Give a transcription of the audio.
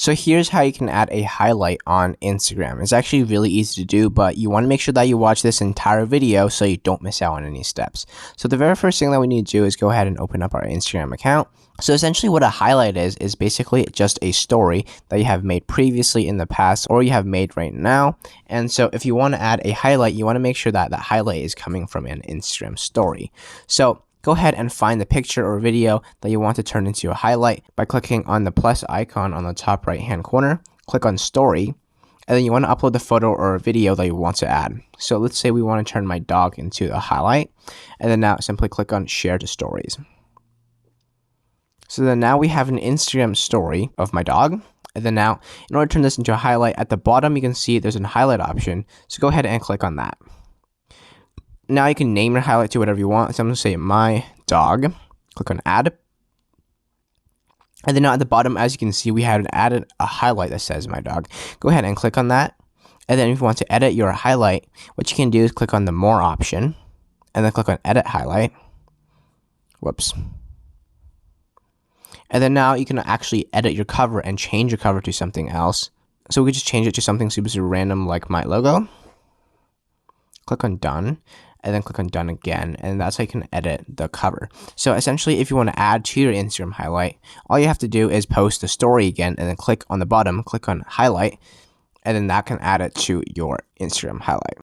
So here's how you can add a highlight on Instagram. It's actually really easy to do, but you want to make sure that you watch this entire video so you don't miss out on any steps. So the very first thing that we need to do is go ahead and open up our Instagram account. So essentially what a highlight is basically just a story that you have made previously in the past or you have made right now. And so if you want to add a highlight, you want to make sure that that highlight is coming from an Instagram story. So go ahead and find the picture or video that you want to turn into a highlight by clicking on the plus icon on the top right hand corner. Click on story, and then you want to upload the photo or video that you want to add. So let's say we want to turn my dog into a highlight, and then now simply click on share to stories. So then now we have an Instagram story of my dog. And then now, in order to turn this into a highlight, at the bottom you can see there's a highlight option. So go ahead and click on that. Now you can name your highlight to whatever you want. So I'm going to say my dog. Click on add. And then now at the bottom, as you can see, we have added a highlight that says my dog. Go ahead and click on that. And then if you want to edit your highlight, what you can do is click on the more option. And then click on edit highlight. Whoops. And then now you can actually edit your cover and change your cover to something else. So we could just change it to something super random like my logo. Click on done. And then click on done again, and that's how you can edit the cover. So essentially, if you want to add to your Instagram highlight, all you have to do is post the story again, and then click on the bottom, click on highlight, and then that can add it to your Instagram highlight.